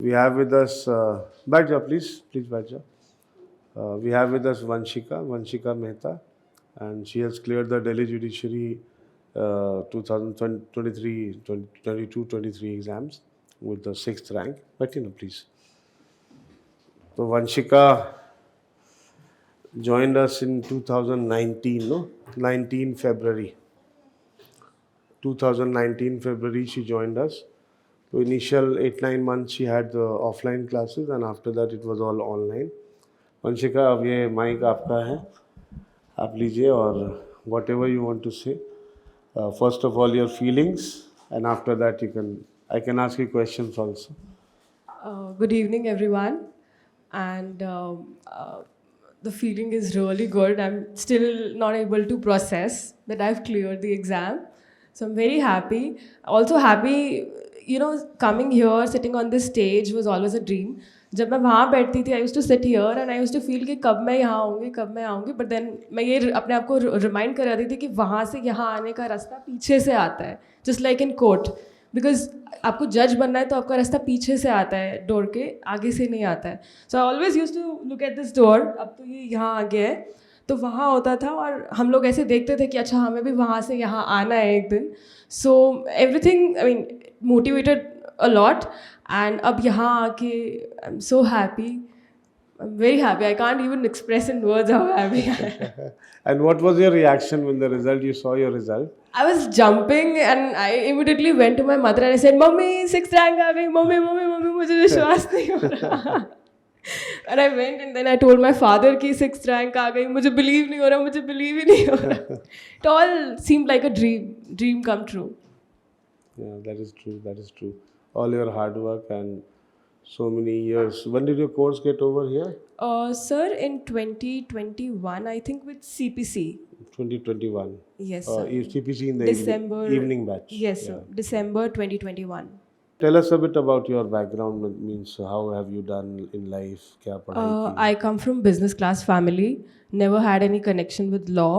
We have with us, Bhaja, please Bhaja. We have with us Vanshika Mehta, and she has cleared the Delhi Judiciary 2023, 23 exams with the 6th rank. But please. So Vanshika joined us in 2019, no? 19 February. 2019 February she joined us. So initial 8-9 months she had the offline classes, and after that it was all online. Vanshika, अब ये mic आपका है, आप लीजिए और whatever you want to say, first of all your feelings and after that I can ask you questions also. Good evening, everyone. And the feeling is really good. I'm still not able to process that I've cleared the exam. So I'm very happy. Also happy, coming here, sitting on this stage was always a dream. जब मैं वहाँ बैठती थी, I use to sit here and I use to feel कि कब मैं यहाँ आऊँगी. बट देन मैं ये अपने आप को रिमाइंड कर रही थी कि वहाँ से यहाँ आने का रास्ता पीछे से आता है, just like in court. Because आपको जज बनना है तो आपका रास्ता पीछे से आता है, डोर के आगे से नहीं आता है. So I always use to look at this door. अब तो ये यहाँ आ गया है, तो वहाँ होता था और हम लोग ऐसे देखते थे कि अच्छा हमें भी वहाँ से यहाँ आना है एक दिन. So everything, I mean, motivated a lot. And अब यहाँ आके I am so happy. I'm very happy. I can't even express in words how happy I am. And what was your reaction when you saw your result? I was jumping and I immediately went to my mother and I said, "Mummy, 6th rank aa gayi. Mummy, मुझे विश्वास नहीं हो रहा." And I went and then I told my father कि 6th rank आ गई. मुझे believe नहीं हो रहा, मुझे believe ही नहीं हो रहा. It all seemed like a dream come true. Yeah, that is true. All your hard work and so many years. When did your course get over here? Sir, in 2021, I think with CPC. 2021. Yes, sir. CPC in the December evening batch. Yes, sir. December 2021. Tell us a bit about your background. Means how have you done in life? क्या पढ़ाई की? I come from business class family. Never had any connection with law.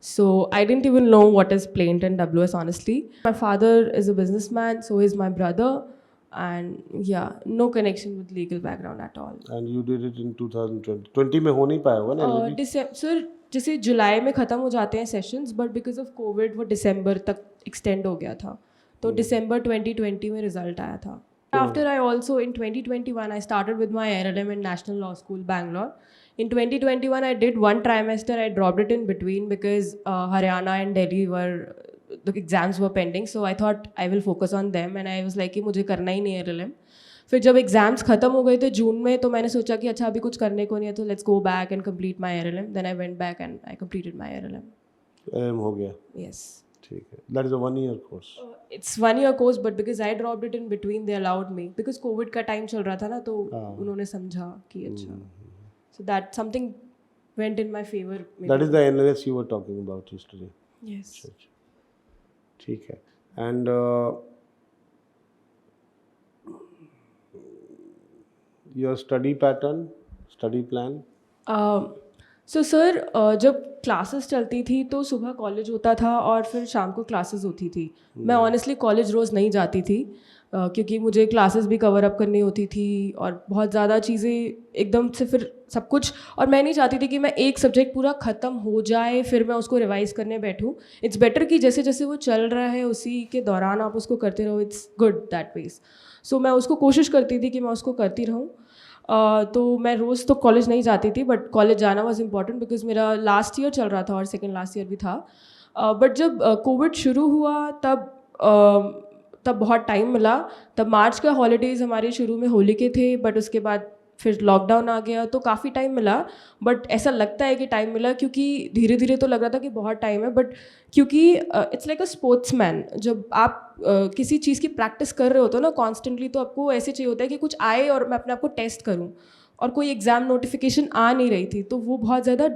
So I didn't even know what is plaint and WS, honestly. My father is a businessman, so is my brother. And yeah, no connection with legal background at all. And you did it in 2020. 20 में हो नहीं पाया होगा ना? Sir, जैसे जुलाई में ख़त्म हो जाते हैं sessions, but because of Covid वो दिसंबर तक एक्सटेंड हो गया था. तो दिसंबर 2020 में रिजल्ट आया था. After I also in 2021 I started with my LLM in National Law School, Bangalore. In 2021 I did one trimester. I dropped it in between because Haryana and Delhi the exams were pending. So I thought I will focus on them and I was like कि मुझे करना ही नहीं है LLM. फिर जब exams ख़त्म हो गए थे जून में, तो मैंने सोचा कि अच्छा अभी कुछ करने को नहीं है, तो let's go back and complete my LLM. Then I went back and I completed my LLM. LLM हो गया. Yes. ठीक है. That is a 1-year course. It's 1-year course, but because I dropped it in between, they allowed me. Because COVID का time चल रहा था ना, तो उन्होंने समझा कि अच्छा. So that something went in my favor. That is the NLS you were talking about yesterday. Yes. ठीक है. And your study pattern, study plan? So sir, जब क्लासेस चलती थी तो सुबह कॉलेज होता था और फिर शाम को क्लासेस होती थी. मैं ऑनेस्टली कॉलेज रोज़ नहीं जाती थी क्योंकि मुझे क्लासेस भी कवर अप करनी होती थी और बहुत ज़्यादा चीज़ें एकदम से, फिर सब कुछ. और मैं नहीं चाहती थी कि मैं एक सब्जेक्ट पूरा ख़त्म हो जाए फिर मैं उसको रिवाइज करने बैठूँ. इट्स बेटर कि जैसे जैसे वो चल रहा है उसी के दौरान आप उसको करते रहो. It's good that ways. So मैं उसको कोशिश करती थी कि मैं उसको करती रहूँ. तो मैं रोज़ तो कॉलेज नहीं जाती थी, बट कॉलेज जाना वॉज इम्पॉर्टेंट बिकॉज मेरा लास्ट ईयर चल रहा था और सेकेंड लास्ट ईयर भी था. बट जब कोविड शुरू हुआ तब बहुत टाइम मिला. तब मार्च का हॉलीडेज़ हमारे शुरू में होली के थे, बट उसके बाद फिर लॉकडाउन आ गया तो काफ़ी टाइम मिला. बट ऐसा लगता है कि टाइम मिला क्योंकि धीरे धीरे तो लग रहा था कि बहुत टाइम है, बट क्योंकि इट्स लाइक अ स्पोर्ट्समैन. जब आप किसी चीज़ की प्रैक्टिस कर रहे होते हो ना कॉन्स्टेंटली, तो आपको ऐसे चाहिए होता है कि कुछ आए और मैं अपने आप को टेस्ट करूँ. और कोई एग्ज़ाम नोटिफिकेशन आ नहीं रही थी, तो वो बहुत ज़्यादा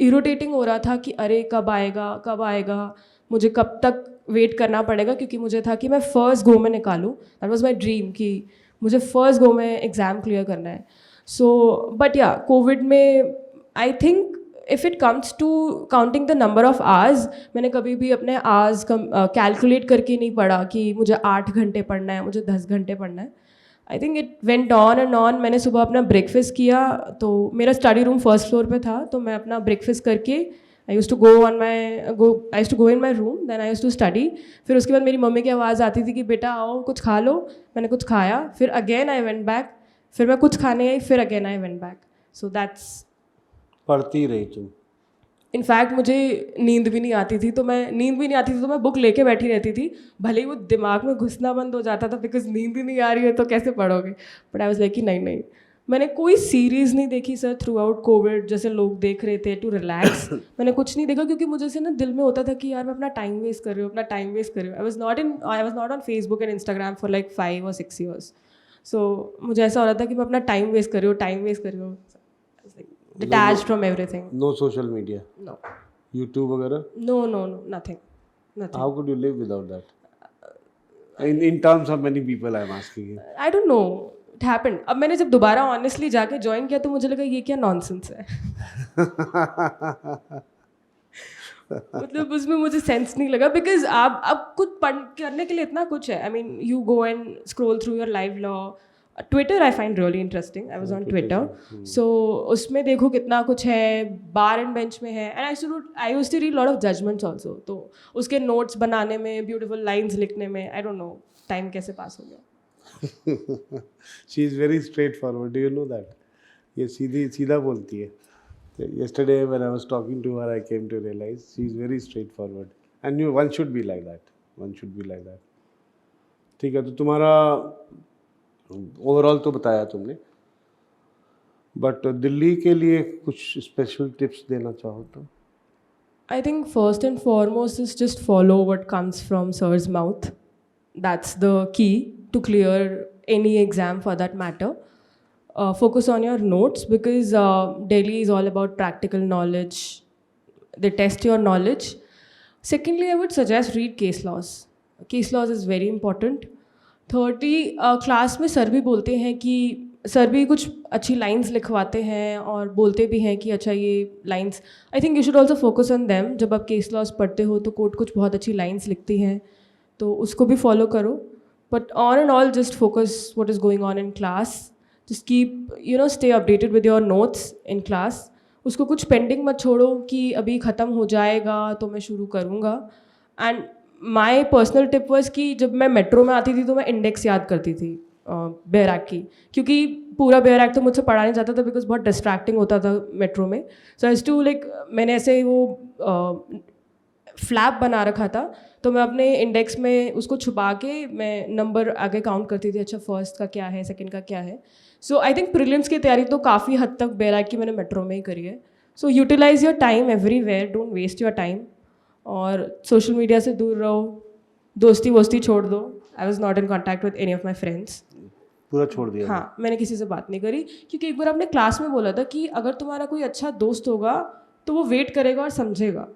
इरिटेटिंग हो रहा था कि अरे कब आएगा, मुझे कब तक वेट करना पड़ेगा. क्योंकि मुझे था कि मैं फ़र्स्ट गो में निकालूँ. दैट वाज माय ड्रीम कि मुझे फ़र्स्ट गो में एग्ज़ाम क्लियर करना है. सो बट या कोविड में I think if it comes to counting the number of hours, मैंने कभी भी अपने आवर्स कैलकुलेट करके नहीं पढ़ा कि मुझे 8 घंटे पढ़ना है, मुझे 10 घंटे पढ़ना है. I think it went on and on. मैंने सुबह अपना ब्रेकफास्ट किया, तो मेरा स्टडी रूम फर्स्ट फ्लोर पे था, तो मैं अपना ब्रेकफास्ट करके I use to go in my room, then I use to study. फिर उसके बाद मेरी मम्मी की आवाज़ आती थी कि बेटा आओ कुछ खा लो. मैंने कुछ खाया, फिर अगेन आई वेंट बैक, फिर मैं कुछ खाने आई, फिर again I went back. So that's. पढ़ती रही तुम? इनफैक्ट मुझे नींद भी नहीं आती थी, तो मैं बुक लेके बैठी रहती थी, भले ही वो दिमाग में घुसना बंद हो जाता था बिकॉज नींद ही नहीं आ रही है तो कैसे पढ़ोगे. बट आई वाज लाइक कि नहीं, मैंने कोई सीरीज़ नहीं देखी सर थ्रू आउट कोविड, जैसे लोग देख रहे थे टू रिलैक्स. मैंने कुछ नहीं देखा क्योंकि मुझे से ना दिल में होता था कि यार मैं अपना टाइम वेस्ट कर रही हूँ. I was not on Facebook and Instagram for like 5 or 6 years. सो मुझे ऐसा हो रहा था कि मैं अपना टाइम वेस्ट कर रही हूँ. Detached from everything. No social media? No. YouTube वगैरह? No, nothing. How could you live without that? In terms of many people, I'm asking you. I don't know. It happened. अब मैंने जब दोबारा honestly जाके join किया तो मुझे लगा ये क्या नॉनसेंस है. मतलब उसमें मुझे सेंस नहीं लगा बिकॉज आप अब कुछ करने के लिए इतना कुछ है. I mean you go and scroll through your Live Law. Twitter I find really interesting. I was on Twitter. So उसमें देखो कितना कुछ है. बार एंड बेंच में है. And I used to read lot of judgements also. तो उसके notes बनाने में, ब्यूटीफुल लाइन्स लिखने में, आई डोंट नो टाइम कैसे पास हो गया. She is very straightforward. Do you know that? ये सीधा बोलती है. Yesterday when I was talking to her, I came to realize she is very straightforward. And one should be like that. One should be like that. ठीक है, तो तुम्हारा overall तो बताया तुमने, बट दिल्ली के लिए कुछ स्पेशल टिप्स देना चाहो तो? I think first and foremost is just follow what comes from sir's mouth. That's the key to clear any exam for that matter. Focus on your notes because Delhi is all about practical knowledge. They test your knowledge. Secondly, I would suggest read case laws. Case laws is very important. Thirdly, class में sir भी बोलते हैं कि sir भी कुछ अच्छी lines लिखवाते हैं और बोलते भी हैं कि अच्छा ये lines, I think you should also focus on them. जब आप केस लॉज पढ़ते हो तो कोर्ट कुछ बहुत अच्छी लाइंस लिखती हैं, तो उसको भी फॉलो करो. But on and all just focus what is going on in class. Just keep stay updated with your notes in class. उसको कुछ पेंडिंग मत छोड़ो कि अभी ख़त्म हो जाएगा तो मैं शुरू करूँगा. And my personal tip was कि जब मैं मेट्रो में आती थी तो मैं इंडेक्स याद करती थी बेयरैक की, क्योंकि पूरा बेयरैक तो मुझसे पढ़ा नहीं जाता था बिकॉज बहुत डिस्ट्रैक्टिंग होता था मेट्रो में. सो एज टू लाइक मैंने ऐसे वो फ्लैप बना रखा था, तो मैं अपने इंडेक्स में उसको छुपा के मैं नंबर आगे काउंट करती थी. अच्छा फर्स्ट का क्या है, सेकंड का क्या है. सो आई थिंक प्रीलिम्स की तैयारी तो काफ़ी हद तक बेयरैक की मैंने मेट्रो में ही करी है. So utilise your time everywhere, don't waste your time. और सोशल मीडिया से दूर रहो, दोस्ती वोस्ती छोड़ दो. I was not in contact with any of my friends. पूरा छोड़ दिया? हाँ, मैंने किसी से बात नहीं करी क्योंकि एक बार आपने क्लास में बोला था कि अगर तुम्हारा कोई अच्छा दोस्त होगा तो वो वेट करेगा और समझेगा.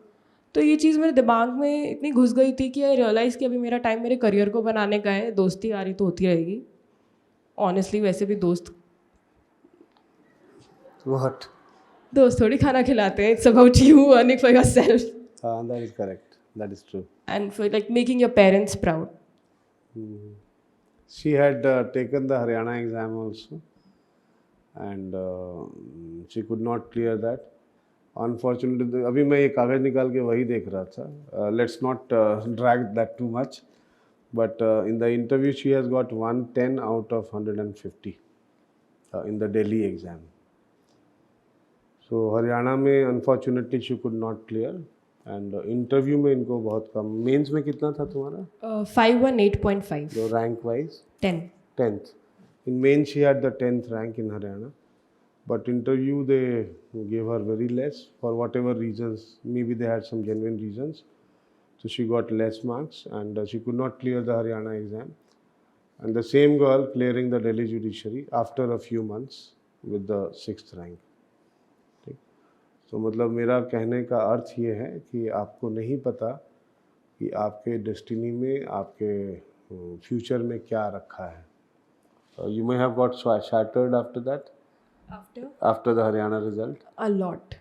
तो ये चीज़ मेरे दिमाग में इतनी घुस गई थी कि आई रियलाइज़ कि अभी मेरा टाइम मेरे करियर को बनाने का है. दोस्ती आ रही तो होती रहेगी. ऑनेस्टली वैसे भी दोस्त थोड़ी खाना खिलाते हैं. It's about you earning for yourself. That is correct. That is true. And for like making your parents proud. She had taken the Haryana exam also, and she could not clear that. Unfortunately, अभी मैं ये कागज़ निकाल के वही देख रहा था. Let's not drag that too much. But in the interview, she has got 110 out of 150 in the Delhi exam. So Haryana में unfortunately she could not clear. And interview में इनको बहुत कम. मेंस में कितना था तुम्हारा? 518.5. जो rank wise 10th. In main she had the 10th rank in Haryana, but interview they give her very less for whatever reasons. Maybe they had some genuine reasons. So she got less marks and she could not clear the Haryana exam. And the same girl clearing the Delhi judiciary after a few months with the 6th rank. तो मतलब मेरा कहने का अर्थ ये है कि आपको नहीं पता कि आपके डेस्टिनी में, आपके फ्यूचर में क्या रखा है. You may have got shattered after that, after the Haryana result. A lot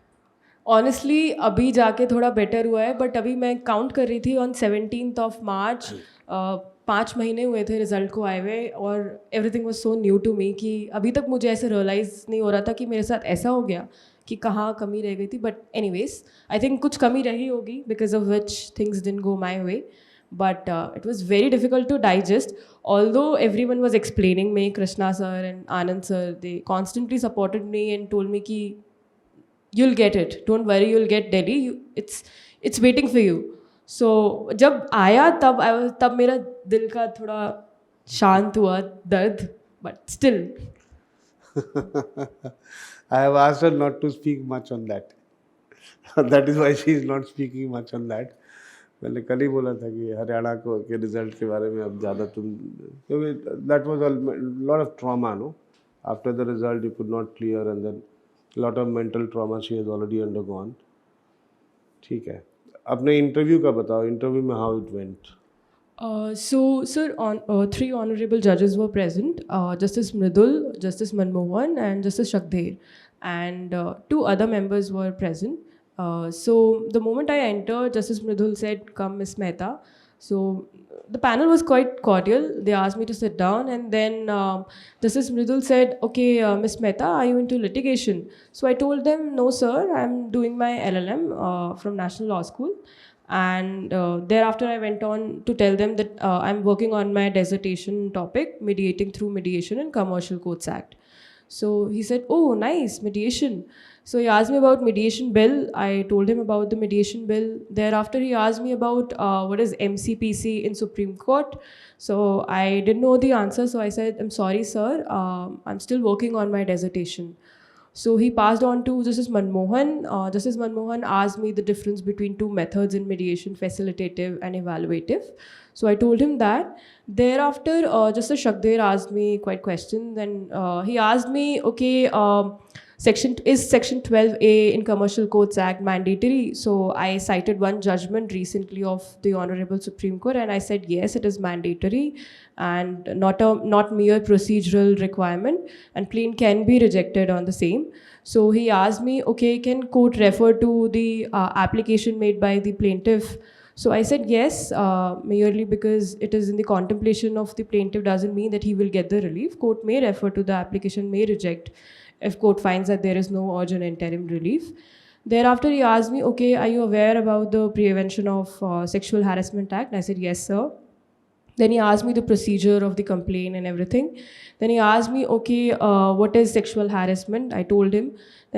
honestly. अभी जाके थोड़ा बेटर हुआ है, बट अभी मैं काउंट कर रही थी ऑन 17th of March. 5 महीने हुए थे रिज़ल्ट को आए हुए और everything was so new to me कि अभी तक मुझे ऐसे रियलाइज़ नहीं हो रहा था कि मेरे साथ ऐसा हो गया कि कहाँ कमी रह गई थी. बट एनीवेज आई थिंक कुछ कमी रही होगी because of which things didn't go my way. But it was very difficult to digest. Although everyone was explaining me, Krishna sir and Anand sir, they constantly supported me and told me ki you'll get it. Don't worry, you'll get Delhi. It's waiting for you. So जब आया तब मेरा दिल का थोड़ा शांत हुआ दर्द. But still. I have asked her not to speak much on that. That is why she is not speaking much on that. मैंने कल ही बोला था कि हरियाणा को के रिजल्ट के बारे में अब ज़्यादा तुम, क्योंकि that was a lot of trauma no after the result you could not clear and then lot of mental trauma she has already undergone. ठीक है, अपने इंटरव्यू का बताओ, इंटरव्यू में how it went. So, sir, 3 honorable judges were present: Justice Mridul, Justice Manmohan, and Justice Shakdher, and 2 other members were present. So, the moment I entered, Justice Mridul said, "Come, Miss Mehta." So, the panel was quite cordial. They asked me to sit down, and then Justice Mridul said, "Okay, Miss Mehta, are you into litigation?" So, I told them, "No, sir, I'm doing my LLM from National Law School." And thereafter I went on to tell them that I'm working on my dissertation topic, mediating through mediation and Commercial Courts Act. So he said, "Oh, nice, mediation." So he asked me about mediation bill. I told him about the mediation bill. Thereafter he asked me about what is MCPC in Supreme Court. So I didn't know the answer, so I said, "I'm sorry, sir, I'm still working on my dissertation." So he passed on to Justice Manmohan. Justice Manmohan asked me the difference between 2 methods in mediation, facilitative and evaluative. So I told him that. Thereafter, Justice Shakdher asked me quite questions, and he asked me, "Okay, Section 12A in Commercial Courts Act mandatory?" So I cited one judgment recently of the Honorable Supreme Court, and I said yes, it is mandatory and not mere procedural requirement, and plain can be rejected on the same. So he asked me, "Okay, can court refer to the application made by the plaintiff?" So I said yes, merely because it is in the contemplation of the plaintiff doesn't mean that he will get the relief. Court may refer to the application, may reject if court finds that there is no urgent interim relief. Thereafter he asked me, "Okay, are you aware about the Prevention of Sexual Harassment Act?" I said yes, sir. Then he asked me the procedure of the complaint and everything. Then he asked me, "Okay, what is sexual harassment?" I told him.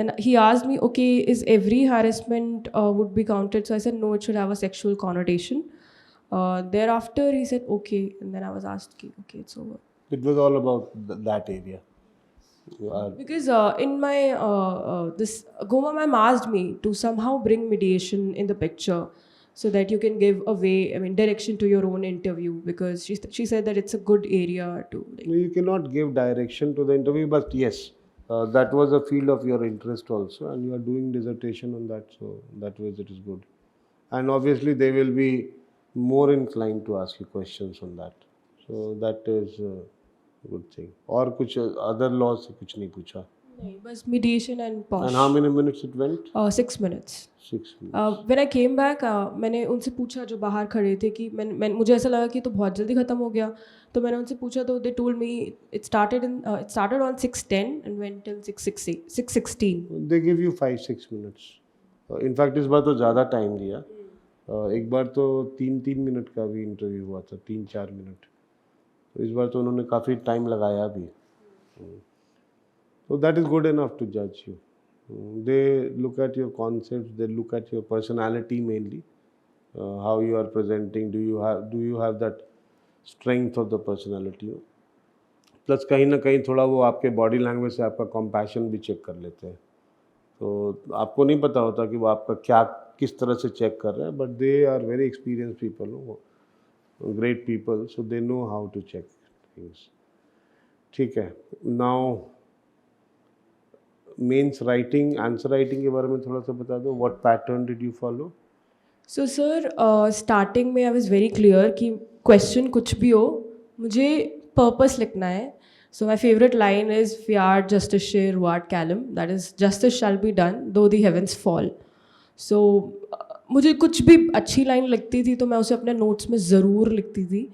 Then he asked me, "Okay, is every harassment would be counted?" So I said no, it should have a sexual connotation. Thereafter he said okay, and then I was asked, "Okay, it's over." It was all about that area. You are Because in my this Goma ma'am asked me to somehow bring mediation in the picture, so that you can give a way, I mean, direction to your own interview, because she said that it's a good area to. you cannot give direction to the interview, but yes, that was a field of your interest also, and you are doing dissertation on that, so that way it is good. And obviously they will be more inclined to ask you questions on that, so that is a good thing. और कुछ other laws से कुछ नहीं पूछा. नहीं, बस mediation and posh. And how many minutes it went? 6 minutes. 6 minutes. When I came back, मैंने उनसे पूछा जो बाहर खड़े थे कि मुझे ऐसा लगा कि तो बहुत जल्दी ख़त्म हो गया, तो मैंने उनसे पूछा तो they told me it started on 6:10 and went till 6:16. They give you 5-6 minutes. In fact इस बार तो ज़्यादा टाइम दिया. एक बार तो 3 मिनट का भी इंटरव्यू हुआ था, 3-4 मिनट. तो इस बार तो उन्होंने काफ़ी टाइम लगाया भी. So that is good enough to judge you. They look at your concepts, they look at your personality mainly, how you are presenting. Do you have that strength of the personality? Plus कहीं ना कहीं थोड़ा वो आपके body language से आपका compassion भी check कर लेते हैं. तो आपको नहीं पता होता कि वो आपका क्या किस तरह से चेक कर रहे हैं, but they are very experience people, great people, so they know how to check things. ठीक है, now mains writing, answer writing के बारे में थोड़ा सा बता दो. What pattern did you follow? So sir, starting में आई वाज वेरी क्लियर कि क्वेश्चन कुछ भी हो, मुझे पर्पस लिखना है. So my favourite line is fiat justitia ruat caelum, that is justice shall be done दो द हेवंस फॉल. सो मुझे कुछ भी अच्छी लाइन लगती थी तो मैं उसे अपने नोट्स में ज़रूर लिखती थी.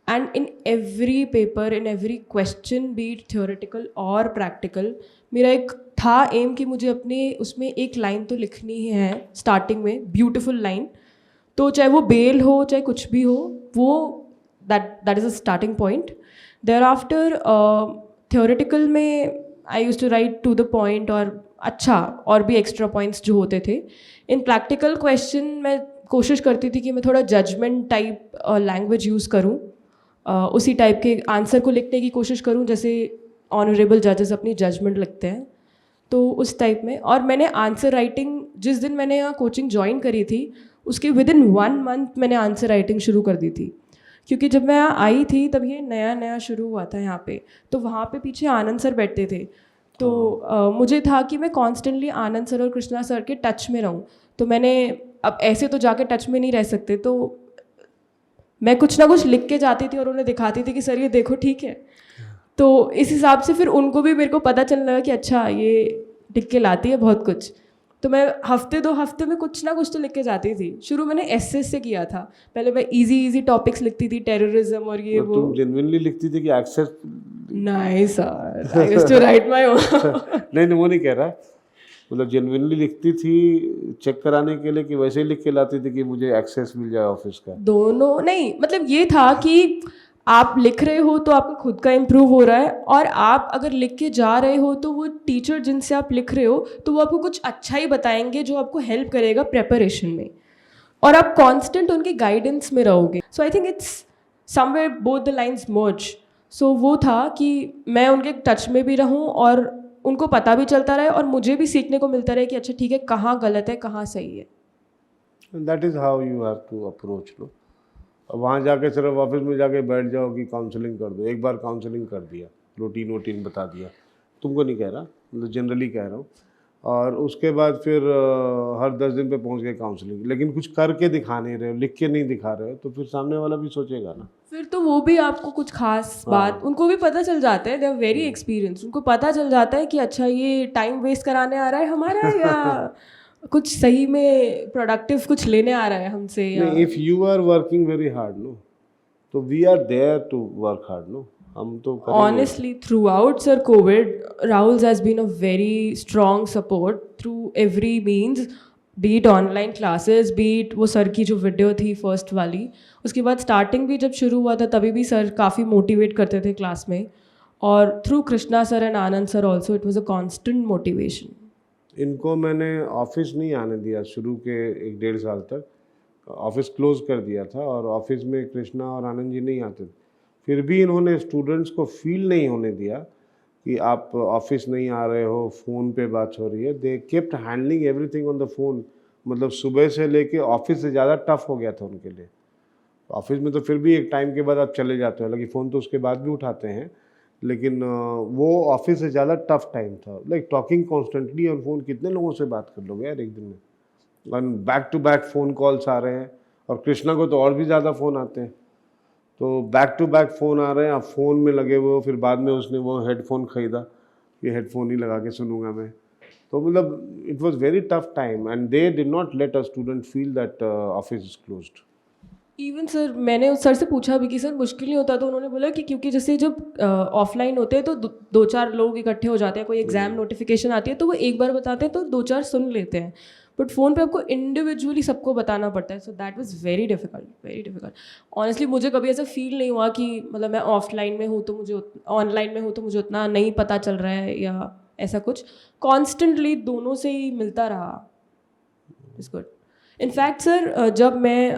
And in every paper, in every question, B it theoretical और प्रैक्टिकल, मेरा एक था एम कि मुझे अपने उसमें एक लाइन तो लिखनी ही है स्टार्टिंग में, ब्यूटिफुल लाइन। तो चाहे वो बेल हो, चाहे कुछ भी हो, वो that is a starting point. Thereafter theoretical में I use to write to the point, और अच्छा और भी एक्स्ट्रा पॉइंट्स जो होते थे। इन प्रैक्टिकल क्वेश्चन मैं कोशिश करती थी कि मैं थोड़ा जजमेंट टाइप लैंग्वेज यूज़ करूँ, उसी टाइप के आंसर को लिखने की कोशिश करूँ जैसे ऑनरेबल जजेस अपनी जजमेंट लिखते हैं, तो उस टाइप में। और मैंने आंसर राइटिंग, जिस दिन मैंने यहाँ कोचिंग ज्वाइन करी थी उसके विद इन 1 मंथ मैंने आंसर राइटिंग शुरू कर दी थी, क्योंकि जब मैं यहाँ आई थी तब ये नया नया शुरू हुआ था यहाँ पे। तो वहाँ पे पीछे आनंद सर बैठते थे, तो मुझे था कि मैं कॉन्स्टेंटली आनंद सर और कृष्णा सर के टच में रहूँ। तो मैंने, अब ऐसे तो जाके टच में नहीं रह सकते, तो मैं कुछ ना कुछ लिख के जाती थी और उन्हें दिखाती थी कि सर ये देखो ठीक है। तो इस हिसाब से फिर उनको भी मेरे को पता चलने लगा कि अच्छा ये लिख के लाती है बहुत कुछ। तो मैं हफ्ते 2 हफ्ते में कुछ ना कुछ तो लिख के जाती थी। शुरू मैंने एसेस से किया था, पहले मैं इजी टॉपिक्स लिखती थी, टेररिज्म और ये वो। तुम जेन्युइनली लिखती थी कि एक्सेस? नहीं sir, I used to write my own. नहीं वो नहीं कह रहा, मतलब जेन्युइनली लिखती थी चेक कराने के लिए कि वैसे ही लिख के लाती थी कि मुझे एक्सेस मिल जाए ऑफिस का? दोनों नहीं, मतलब ये था कि आप लिख रहे हो तो आपका खुद का इम्प्रूव हो रहा है, और आप अगर लिख के जा रहे हो तो वो टीचर जिनसे आप लिख रहे हो तो वो आपको कुछ अच्छा ही बताएंगे जो आपको हेल्प करेगा प्रेपरेशन में, और आप कांस्टेंट उनके गाइडेंस में रहोगे। So I think it's somewhere both the lines merge. So वो था कि मैं उनके टच में भी रहूं और उनको पता भी चलता रहे और मुझे भी सीखने को मिलता रहे कि अच्छा ठीक है, कहाँ गलत है कहाँ सही है। That is how you have to approach. लो, अब वहाँ जाके सिर्फ ऑफिस में जाके बैठ जाओ कि काउंसलिंग कर दो। एक बार काउंसलिंग कर दिया, रूटीन बता दिया, तुमको नहीं कह रहा, मतलब जनरली कह रहा हूँ, और उसके बाद फिर हर 10 दिन पे पहुँच गए काउंसलिंग, लेकिन कुछ करके दिखा नहीं रहे हो, लिख के नहीं दिखा रहे हो, तो फिर सामने वाला भी सोचेगा ना। फिर तो वो भी आपको कुछ खास बात, उनको भी पता चल जाता है, दे आर वेरी एक्सपीरियंस, उनको पता चल जाता है कि अच्छा ये टाइम वेस्ट कराने आ रहा है हमारा या कुछ सही में प्रोडक्टिव कुछ लेने आ रहा है हमसे। या नहीं, if you are working very hard no, तो we are there to work hard no, हम तो करेंगे। honestly throughout sir covid, Rahul's has been a very strong support through every means, be it online classes, be it वो sir की जो video थी first वाली, उसके बाद स्टार्टिंग भी जब शुरू हुआ था तभी भी सर काफ़ी मोटिवेट करते थे क्लास में, और through Krishna sir and Anand sir also it was a constant motivation. इनको मैंने ऑफिस नहीं आने दिया शुरू के 1-1.5 साल तक, ऑफिस क्लोज कर दिया था, और ऑफिस में कृष्णा और आनंद जी नहीं आते थे। फिर भी इन्होंने स्टूडेंट्स को फील नहीं होने दिया कि आप ऑफिस नहीं आ रहे हो, फ़ोन पे बात हो रही है। They kept handling everything on the phone, मतलब सुबह से लेके ऑफिस से ज़्यादा टफ हो गया था उनके लिए। ऑफिस में तो फिर भी एक टाइम के बाद आप चले जाते हो, हालांकि फ़ोन तो उसके बाद भी उठाते हैं, लेकिन वो ऑफिस से ज़्यादा टफ टाइम था। Like talking constantly on phone, कितने लोगों से बात कर लोगे यार एक दिन में, और back to back phone calls आ रहे हैं, और कृष्णा को तो और भी ज़्यादा फ़ोन आते हैं, तो बैक टू बैक फ़ोन आ रहे हैं, आप फ़ोन में लगे हुए हो। फिर बाद में उसने वो हेडफोन ख़रीदा, ये हेडफोन ही लगा के सुनूंगा मैं। तो मतलब it was very tough time, and they did not let a student feel that office is closed. Even sir मैंने उस सर से पूछा भी कि सर मुश्किल नहीं होता, तो उन्होंने बोला कि क्योंकि जैसे जब ऑफलाइन होते हैं तो 2-4 लोग इकट्ठे हो जाते हैं, कोई एग्जाम नोटिफिकेशन आती है तो वो एक बार बताते हैं तो 2-4 सुन लेते हैं, बट फ़ोन पे आपको इंडिविजुअली सबको बताना पड़ता है। So that was very difficult honestly. मुझे कभी ऐसा फील नहीं हुआ कि मतलब मैं ऑफलाइन में हूँ तो मुझे ऑनलाइन में हूँ तो मुझे उतना नहीं पता चल रहा है या ऐसा कुछ। कॉन्स्टेंटली दोनों से ही मिलता रहा। It's good. इनफैक्ट सर जब मैं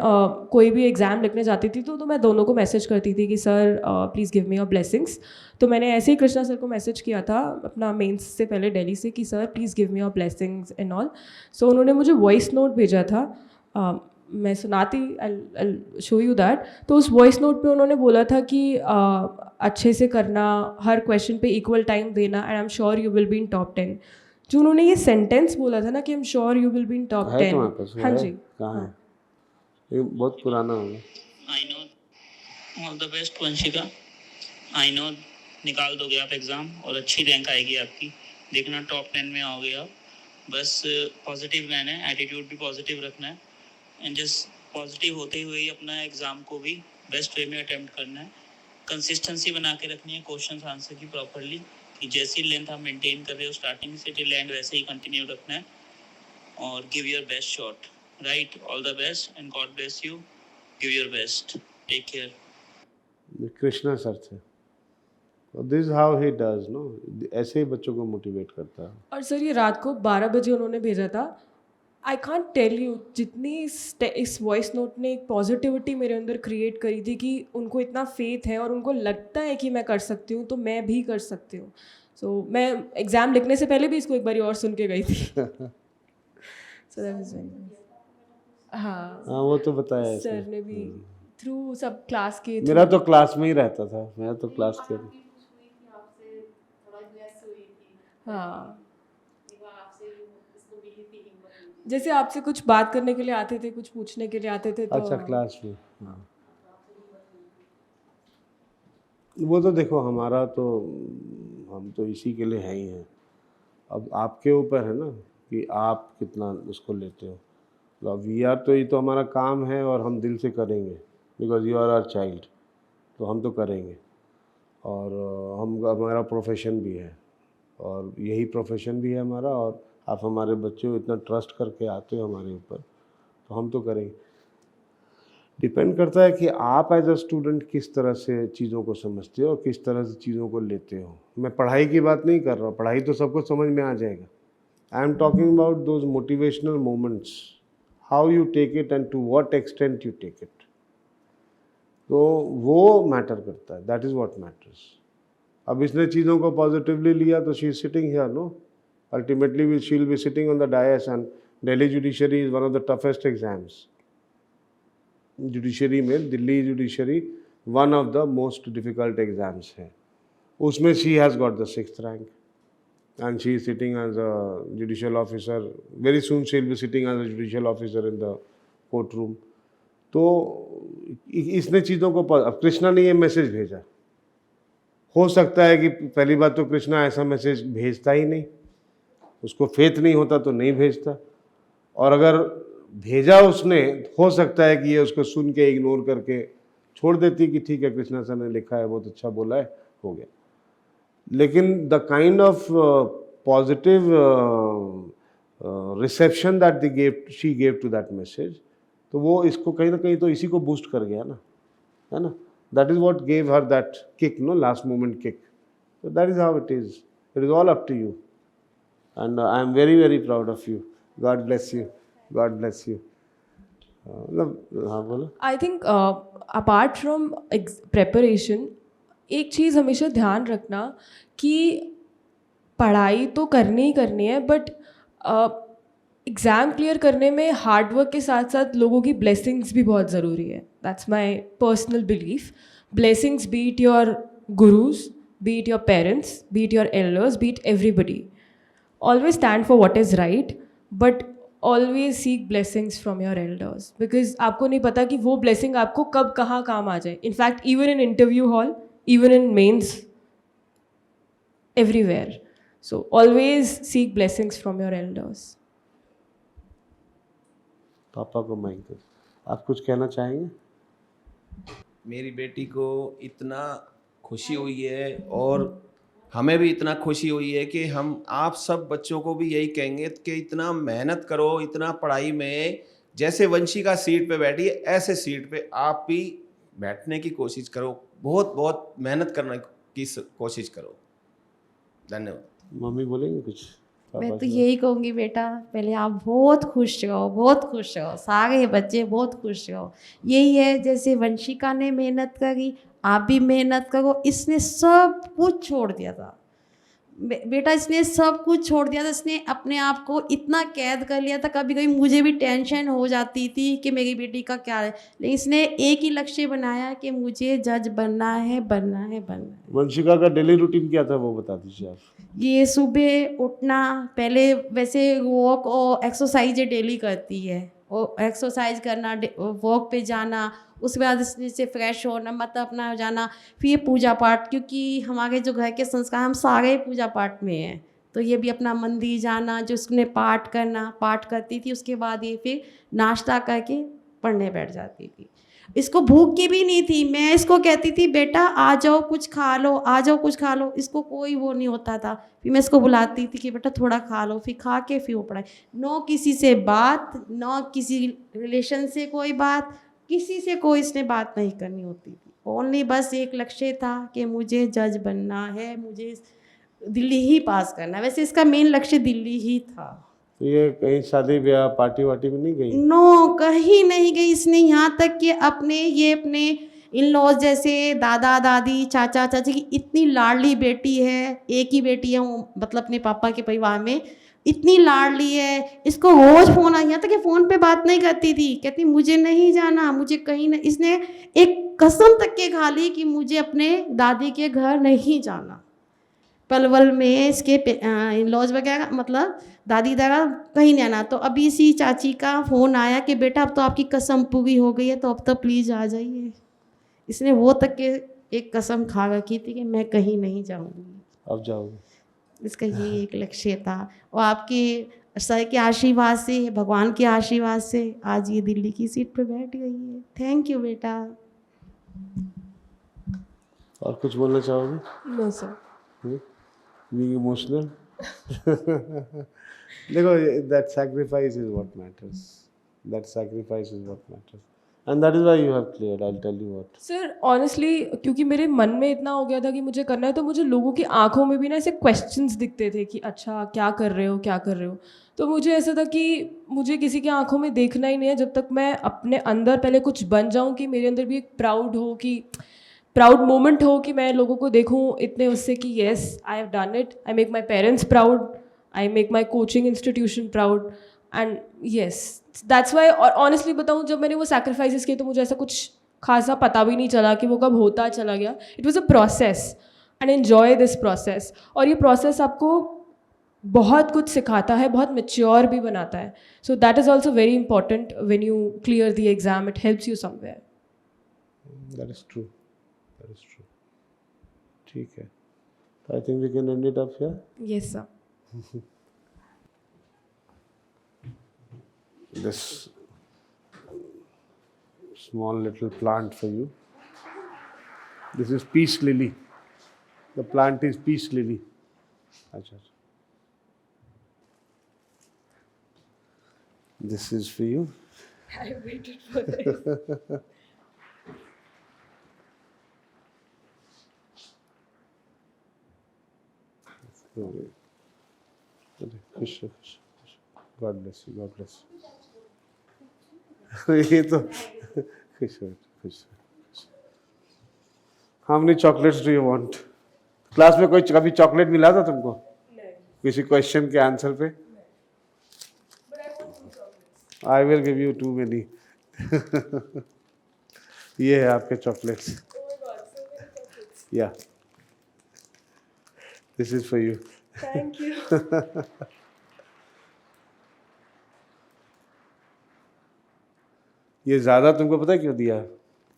कोई भी एग्ज़ाम लिखने जाती थी तो मैं दोनों को मैसेज करती थी कि sir please give me your blessings. तो मैंने ऐसे ही कृष्णा सर को मैसेज किया था अपना मेंस से पहले दिल्ली से कि sir please give me your blessings and all. So उन्होंने मुझे वॉइस नोट भेजा था, मैं सुनाती, आई शो यू दैट। तो उस वॉइस नोट पे उन्होंने बोला था कि अच्छे से करना, हर क्वेश्चन पे इक्वल टाइम देना, and I am sure you will be in top 10। जो उन्होंने ये सेंटेंस बोला था ना कि I am sure you will be in top 10। तुम्हारे पास हाँ है? जी, कहाँ है? ये बहुत पुराना होगा। I know, all the best Vanshika. I know निकाल दोगे आप एग्ज़ाम और अच्छी रैंक आएगी आपकी, देखना टॉप 10 में आओगे आप। बस पॉजिटिव रहना है, एटीट्यूड भी पॉजिटिव रखना है, एंड जस्ट पॉजिटिव होते हुए ही अपना एग्ज़ाम को भी बेस्ट वे में अटेम्प्ट करना है। कंसिस्टेंसी बना के रखनी है क्वेश्चन आंसर की प्रॉपरली, कि जैसी लेंथ आप मेंटेन कर रहे हो स्टार्टिंग से टिल एंड वैसे ही कंटिन्यू रखना है, और give your best shot. Right, all the best and God bless you, give your best, take care. Krishna sir थे, this is how he does no, ऐसे ही बच्चों को मोटिवेट करता है। और सर ये रात को 12 बजे उन्होंने भेजा था। आई कॉन्ट टेल यू जितनी इस वॉइस नोट ने एक पॉजिटिविटी मेरे अंदर क्रिएट करी थी कि उनको इतना फेथ है और उनको लगता है कि मैं कर सकती हूँ, तो मैं भी कर सकती हूँ। सो मैं एग्ज़ाम लिखने से पहले भी इसको एक बार और सुन के गई थी। सो दैट वाज हाँ, वो तो बताया ऐसे। सर ने भी थ्रू सब क्लास के मेरा तो क्लास में ही रहता था, मैं तो क्लास के हाँ, जैसे आपसे कुछ बात करने के लिए आते थे, कुछ पूछने के लिए आते थे, तो अच्छा क्लास में। हाँ, वो तो देखो हमारा तो, हम तो इसी के लिए हैं ही हैं। अब आपके ऊपर है ना कि आप कितना उसको लेते हो। तो वी आर, तो ये तो हमारा काम है और हम दिल से करेंगे, because you are our child, तो हम तो करेंगे। और हम, हमारा प्रोफेशन भी है और यही प्रोफेशन भी है हमारा, और आप हमारे बच्चे को इतना ट्रस्ट करके आते हो हमारे ऊपर, तो हम तो करेंगे। डिपेंड करता है कि आप एज अ स्टूडेंट किस तरह से चीज़ों को समझते हो और किस तरह से चीज़ों को लेते हो। मैं पढ़ाई की बात नहीं कर रहा हूँ, पढ़ाई तो सबको समझ में आ जाएगा। I am talking about those motivational moments, how you take it and to what extent you take it, तो वो मैटर करता है, दैट इज़ व्हाट मैटर्स। अब इसने चीज़ों को पॉजिटिवली लिया तो she is sitting here, no, ultimately she will be sitting on the dais, and Delhi judiciary is one of the toughest exams. Judiciary में Delhi judiciary one of the most difficult exams है, उसमें she has got the 6th rank and she is sitting as a judicial officer. Very soon she will be sitting as a judicial officer in the court room. तो इसने चीज़ों को, अब कृष्णा ने ये message भेजा, हो सकता है कि पहली बात तो कृष्णा ऐसा मैसेज भेजता ही नहीं, उसको फेथ नहीं होता तो नहीं भेजता, और अगर भेजा उसने, हो सकता है कि ये उसको सुन के इग्नोर करके छोड़ देती कि ठीक है कृष्णा सर ने लिखा है, बहुत अच्छा बोला है, हो गया। लेकिन the kind of positive reception that she gave to that message, तो वो इसको कहीं ना कहीं तो इसी को बूस्ट कर गया ना, है ना। That is what gave her that kick, no, last moment kick. So that is how it is. It is all up to you. And I am very, very proud of you. God bless you. God bless you. मतलब हाँ बोलो। I think apart from preparation, एक चीज़ हमेशा ध्यान रखना कि पढ़ाई तो करनी ही करनी है, बट एग्ज़ाम क्लियर करने में हार्ड वर्क के साथ साथ लोगों की ब्लेसिंग्स भी बहुत ज़रूरी है। That's my personal belief. Blessings, be it your gurus, be it your parents, be it your elders, be it everybody, always stand for what is right, but always seek blessings from your elders, because आपको नहीं पता कि वो blessing आपको कब कहाँ काम आ जाए। In fact, even in interview hall, even in mains, everywhere. So always seek blessings from your elders. पापा को माइक दो, आप कुछ कहना चाहेंगे? मेरी बेटी को इतना खुशी हुई है और हमें भी इतना खुशी हुई है कि हम आप सब बच्चों को भी यही कहेंगे कि इतना मेहनत करो, इतना पढ़ाई में, जैसे वंशिका सीट पे बैठी है ऐसे सीट पे आप भी बैठने की कोशिश करो, बहुत बहुत मेहनत करने की कोशिश करो। धन्यवाद। मम्मी बोलेंगे कुछ? मैं पापा तो के यही कहूँगी, बेटा पहले आप बहुत खुश रहो, बहुत खुश रहो, सारे बच्चे बहुत खुश रहो। यही है, जैसे वंशिका ने मेहनत करी, आप भी मेहनत करो। इसने सब कुछ छोड़ दिया था बेटा, इसने सब कुछ छोड़ दिया था। इसने अपने आप को इतना कैद कर लिया था, कभी कभी मुझे भी टेंशन हो जाती थी कि मेरी बेटी का क्या है, लेकिन इसने एक ही लक्ष्य बनाया कि मुझे जज बनना है, बनना है, बनना है। वंशिका का डेली रूटीन क्या था वो बता दीजिए आप। ये सुबह उठना, पहले वैसे वॉक और एक्सरसाइज डेली करती है, और एक्सरसाइज करना, वॉक पे जाना, उसके बाद से फ्रेश होना, मतलब अपना जाना, फिर पूजा पाठ, क्योंकि हमारे जो घर के संस्कार हम सारे पूजा पाठ में हैं, तो ये भी अपना मंदिर जाना, जो उसने पाठ करना, पाठ करती थी। उसके बाद ये फिर नाश्ता करके पढ़ने बैठ जाती थी। इसको भूख की भी नहीं थी। मैं इसको कहती थी बेटा आ जाओ कुछ खा लो, आ जाओ कुछ खा लो, इसको कोई वो नहीं होता था। फिर मैं इसको बुलाती थी कि बेटा थोड़ा खा लो, फिर खा के फिर वो पढ़ाई। नो किसी से बात, नो किसी रिलेशन से कोई बात, किसी से कोई इसने बात नहीं करनी होती थी। ओनली बस एक लक्ष्य था कि मुझे जज बनना है, मुझे दिल्ली ही पास करना है। वैसे इसका मेन लक्ष्य दिल्ली ही था। तो ये कहीं शादी ब्याह पार्टी वार्टी में नहीं गई? नो कहीं नहीं गई इसने। यहाँ तक कि अपने इन लॉज जैसे दादा दादी चाचा चाची की इतनी लाडली बेटी है, एक ही बेटी है वो, मतलब अपने पापा के परिवार में इतनी लाडली है, इसको रोज फोन आ, यहाँ तक कि फ़ोन पे बात नहीं करती थी, कहती मुझे नहीं जाना, मुझे कहीं नहीं। इसने एक कसम तक के खा ली कि मुझे अपने दादी के घर नहीं जाना। पलवल में इसके इन लॉज वगैरह मतलब दादी दादा कहीं नहीं आना। तो अभी इसी चाची का फ़ोन आया कि बेटा अब तो आपकी कसम पूरी हो गई है, तो अब तो प्लीज़ आ जाइए। इसने वो तक के एक कसम खा रखी थी कि मैं कहीं नहीं जाऊंगी। अब जाओगे? इसका ये एक लक्ष्य था। और आपके सर के आशीर्वाद से, भगवान के आशीर्वाद से आज ये दिल्ली की सीट पे बैठ गई है। थैंक यू बेटा। और कुछ बोलना चाहोगे? No sir. Being emotional? देखो, that sacrifice is what matters. That sacrifice is what matters. And that is why you have cleared. I'll tell you what. Sir honestly क्योंकि मेरे मन में इतना हो गया था कि मुझे करना है, तो मुझे लोगों की आंखों में भी ना ऐसे क्वेश्चंस दिखते थे कि अच्छा क्या कर रहे हो, क्या कर रहे हो। तो मुझे ऐसा था कि मुझे किसी की आंखों में देखना ही नहीं है जब तक मैं अपने अंदर पहले कुछ बन जाऊं कि मेरे अंदर भी एक प्राउड मोमेंट हो कि मैं लोगों को देखूं इतने उससे कि yes I have done it, I make my parents proud, I make my coaching institution proud, and yes that's why. और ऑनेस्टली बताऊं, जब मैंने वो सैक्रिफाइसेस किए तो मुझे ऐसा कुछ खासा पता भी नहीं चला कि वो कब होता चला गया। It was a process and enjoy this process. और ये प्रोसेस आपको बहुत कुछ सिखाता है, बहुत मेच्योर भी बनाता है। So that is also very important when you clear the exam, it helps you somewhere. That is true. That is true. ठीक है. I think we can end it up here. Yes sir. This small little plant for you. This is peace lily. The plant is peace lily. अच्छा. This is for you. I waited for this. खुश खुश। God bless you, God bless you. ये तो खुश हो, खुश हो। How many chocolates do you want? Class में कोई कभी चॉकलेट मिला था तुमको? नहीं। किसी क्वेश्चन के आंसर पे? I will give you too many. ये है आपके चॉकलेट्स। या this is for you. Thank you. ये ज़्यादा तुमको पता है क्यों दिया?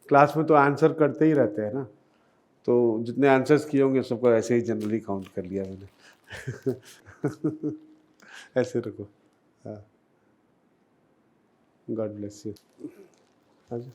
क्लास में तो आंसर करते ही रहते हैं ना, तो जितने आंसर्स किए होंगे सबको ऐसे ही जनरली काउंट कर लिया मैंने। ऐसे रखो। हाँ, गॉड ब्लेस यू। हाँ जी।